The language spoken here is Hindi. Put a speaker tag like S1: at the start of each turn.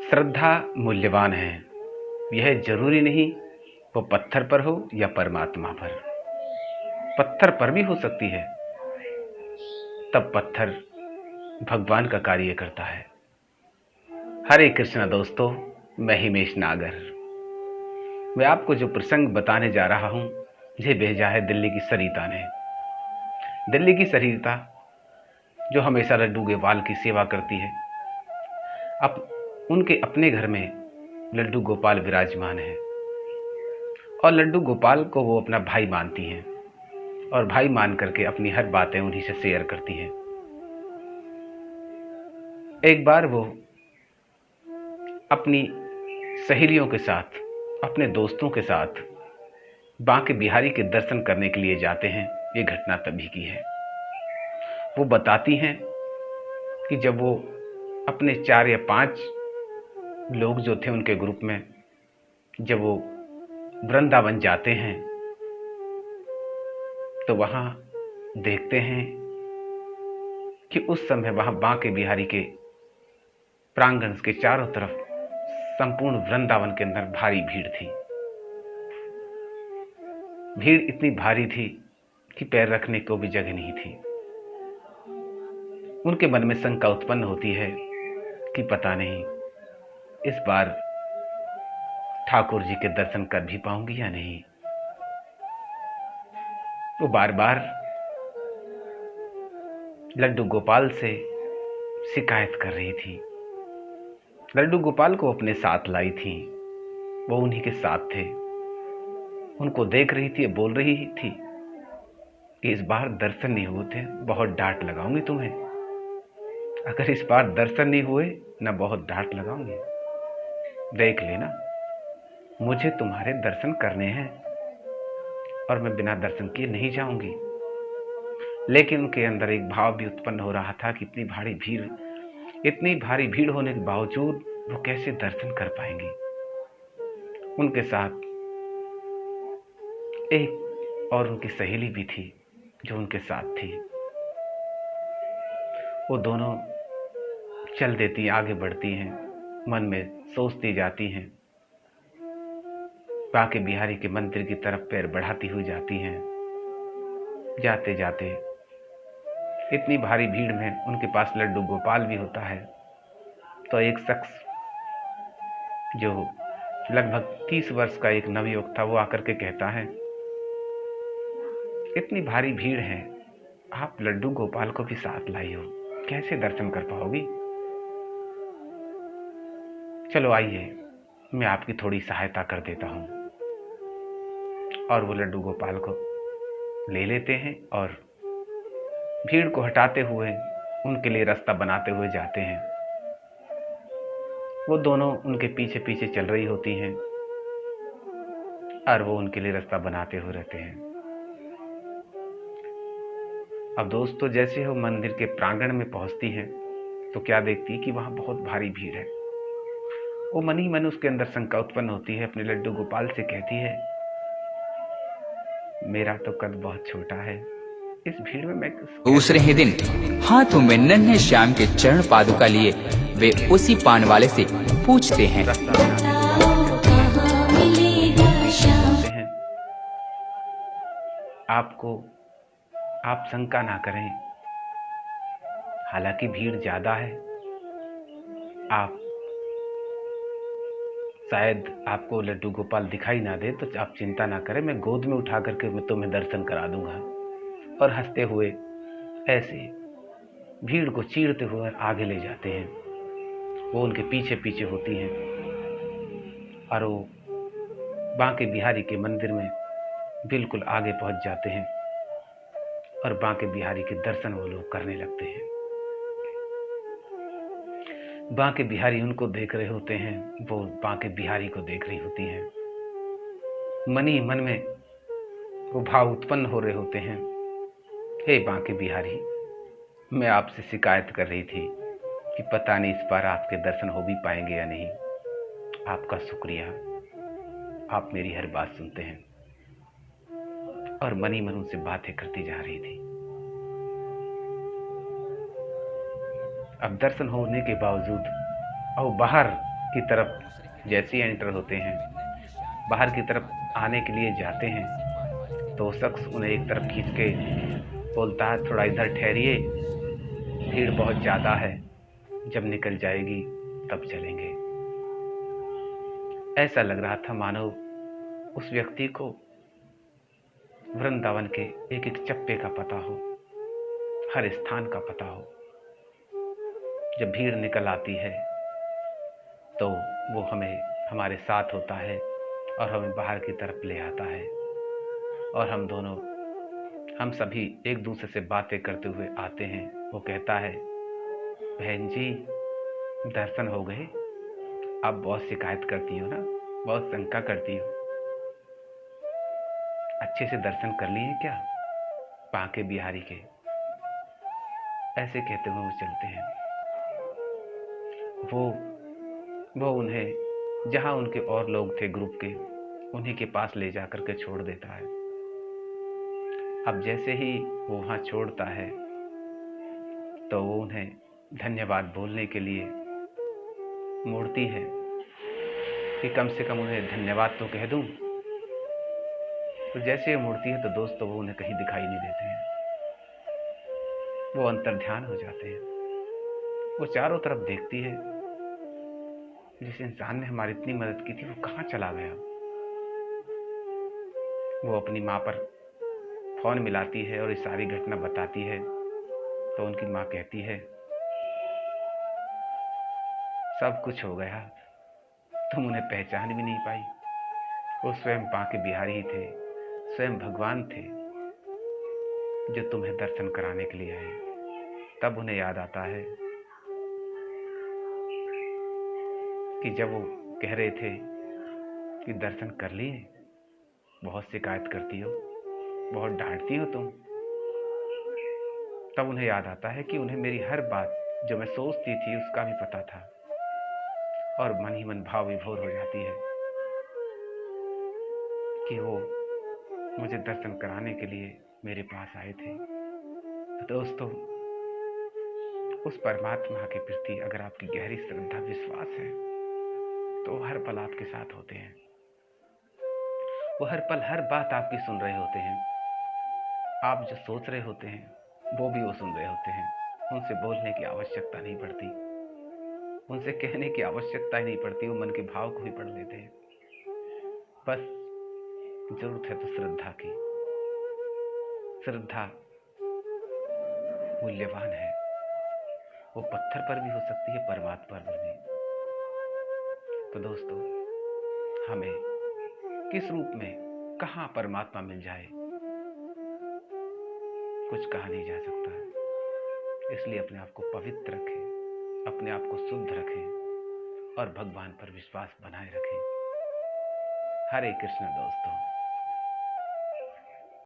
S1: श्रद्धा मूल्यवान है। यह जरूरी नहीं वो पत्थर पर हो या परमात्मा पर। पत्थर पर भी हो सकती है, तब पत्थर भगवान का कार्य करता है। हरे कृष्णा दोस्तों, मैं हिमेश नागर। मैं आपको जो प्रसंग बताने जा रहा हूं, ये भेजा है दिल्ली की सरिता ने। दिल्ली की सरिता जो हमेशा लड्डू गोपाल की सेवा करती है। अब उनके अपने घर में लड्डू गोपाल विराजमान है और लड्डू गोपाल को वो अपना भाई मानती हैं और भाई मान करके अपनी हर बातें उन्हीं से शेयर करती हैं। एक बार वो अपनी सहेलियों के साथ, अपने दोस्तों के साथ बांके बिहारी के दर्शन करने के लिए जाते हैं। ये घटना तभी की है। वो बताती हैं कि जब वो अपने 4 या 5 लोग जो थे उनके ग्रुप में, जब वो वृंदावन जाते हैं तो वहाँ देखते हैं कि उस समय वहाँ बांके बिहारी के प्रांगण के चारों तरफ संपूर्ण वृंदावन के अंदर भारी भीड़ थी। भीड़ इतनी भारी थी कि पैर रखने को भी जगह नहीं थी। उनके मन में शंका उत्पन्न होती है कि पता नहीं इस बार ठाकुर जी के दर्शन कर भी पाऊंगी या नहीं। वो बार बार लड्डू गोपाल से शिकायत कर रही थी। लड्डू गोपाल को अपने साथ लाई थी, वो उन्हीं के साथ थे। उनको देख रही थी, बोल रही थी कि इस बार दर्शन नहीं हुए थे, बहुत डांट लगाऊंगी तुम्हें। अगर इस बार दर्शन नहीं हुए ना, बहुत डांट लगाऊंगी। देख लेना, मुझे तुम्हारे दर्शन करने हैं और मैं बिना दर्शन किए नहीं जाऊंगी। लेकिन उनके अंदर एक भाव भी उत्पन्न हो रहा था कि इतनी भारी भीड़ होने के बावजूद वो कैसे दर्शन कर पाएंगी। उनके साथ एक और उनकी सहेली भी थी जो उनके साथ थी। वो दोनों चल देती, आगे बढ़ती हैं, मन में सोचती जाती हैं, बांके बिहारी के मंदिर की तरफ पैर बढ़ाती हुई जाती हैं। जाते जाते इतनी भारी भीड़ में उनके पास लड्डू गोपाल भी होता है। तो एक शख्स जो लगभग 30 वर्ष का एक नवयुवक था, वो आकर के कहता है, इतनी भारी भीड़ है, आप लड्डू गोपाल को भी साथ लाई हो, कैसे दर्शन कर पाओगी? चलो आइए, मैं आपकी थोड़ी सहायता कर देता हूं। और वो लड्डू गोपाल को ले लेते हैं और भीड़ को हटाते हुए उनके लिए रास्ता बनाते हुए जाते हैं। वो दोनों उनके पीछे पीछे चल रही होती हैं और वो उनके लिए रास्ता बनाते हुए रहते हैं। अब दोस्तों, जैसे वो मंदिर के प्रांगण में पहुंचती हैं तो क्या देखती कि वहां बहुत भारी भीड़ है। वो मन ही मन उसके अंदर शंका उत्पन्न होती है, अपने लड्डू गोपाल से कहती है, मेरा तो कद बहुत छोटा है, इस भीड़ में मैं
S2: दूसरे ही दिन हाथों में नन्हे श्याम के चरण पादुका लिए वे उसी पान वाले से पूछते हैं,
S1: आप शंका ना करें, हालांकि भीड़ ज्यादा है, आप शायद आपको लड्डू गोपाल दिखाई ना दे, तो आप चिंता ना करें, मैं गोद में उठा करके मैं तुम्हें दर्शन करा दूंगा। और हंसते हुए ऐसे भीड़ को चीरते हुए आगे ले जाते हैं। वो उनके पीछे पीछे होती हैं और वो बांके बिहारी के मंदिर में बिल्कुल आगे पहुंच जाते हैं और बांके बिहारी के दर्शन वो लोग करने लगते हैं। बांके बिहारी उनको देख रहे होते हैं, वो बांके बिहारी को देख रही होती हैं। मन ही मन में वो भाव उत्पन्न हो रहे होते हैं, हे बांके बिहारी, मैं आपसे शिकायत कर रही थी कि पता नहीं इस बार आपके दर्शन हो भी पाएंगे या नहीं। आपका शुक्रिया, आप मेरी हर बात सुनते हैं। और मन ही मन उनसे बातें करती जा रही थी। अब दर्शन होने के बावजूद और बाहर की तरफ जैसे ही एंटर होते हैं, बाहर की तरफ आने के लिए जाते हैं, तो वो शख्स उन्हें एक तरफ खींच के बोलता है, थोड़ा इधर ठहरिए, भीड़ बहुत ज़्यादा है, जब निकल जाएगी तब चलेंगे। ऐसा लग रहा था मानो उस व्यक्ति को वृंदावन के एक एक चप्पे का पता हो, हर स्थान का पता हो। जब भीड़ निकल आती है तो वो हमें हमारे साथ होता है और हमें बाहर की तरफ ले आता है, और हम सभी एक दूसरे से बातें करते हुए आते हैं। वो कहता है, बहन जी दर्शन हो गए? आप बहुत शिकायत करती हो ना, बहुत शंका करती हो, अच्छे से दर्शन कर लिए क्या बांके बिहारी के? ऐसे कहते हुए वो चलते हैं। वो उन्हें जहाँ उनके और लोग थे ग्रुप के, उन्हीं के पास ले जा कर के छोड़ देता है। अब जैसे ही वो वहाँ छोड़ता है तो वो उन्हें धन्यवाद बोलने के लिए मुड़ती है कि कम से कम उन्हें धन्यवाद तो कह दूं। तो जैसे वो मुड़ती है तो दोस्तों वो उन्हें कहीं दिखाई नहीं देते हैं। वो अंतर्ध्यान हो जाते हैं। वो चारों तरफ देखती है, जिस इंसान ने हमारी इतनी मदद की थी वो कहाँ चला गया। वो अपनी माँ पर फोन मिलाती है और ये सारी घटना बताती है। तो उनकी माँ कहती है, सब कुछ हो गया, तुम उन्हें पहचान भी नहीं पाई। वो स्वयं बांके बिहारी ही थे, स्वयं भगवान थे जो तुम्हें दर्शन कराने के लिए आए। तब उन्हें याद आता है कि जब वो कह रहे थे कि दर्शन कर लिए, बहुत शिकायत करती हो, बहुत डांटती हो तुम। तब उन्हें याद आता है कि उन्हें मेरी हर बात जो मैं सोचती थी उसका भी पता था, और मन ही मन भाव विभोर हो जाती है कि वो मुझे दर्शन कराने के लिए मेरे पास आए थे। तो दोस्तों, उस परमात्मा के प्रति अगर आपकी गहरी श्रद्धा विश्वास है तो हर पल आपके साथ होते हैं। वो हर पल हर बात आपकी सुन रहे होते हैं। आप जो सोच रहे होते हैं वो भी वो सुन रहे होते हैं। उनसे बोलने की आवश्यकता नहीं पड़ती, उनसे कहने की आवश्यकता ही नहीं पड़ती, वो मन के भाव को भी पढ़ लेते हैं। बस जरूरत है तो श्रद्धा की। श्रद्धा मूल्यवान है, वो पत्थर पर भी हो सकती है, परमात्मा पर भी। तो दोस्तों, हमें किस रूप में कहाँ परमात्मा मिल जाए कुछ कहा नहीं जा सकता। इसलिए अपने आप को पवित्र रखें, अपने आप को शुद्ध रखें और भगवान पर विश्वास बनाए रखें। हरे कृष्ण दोस्तों।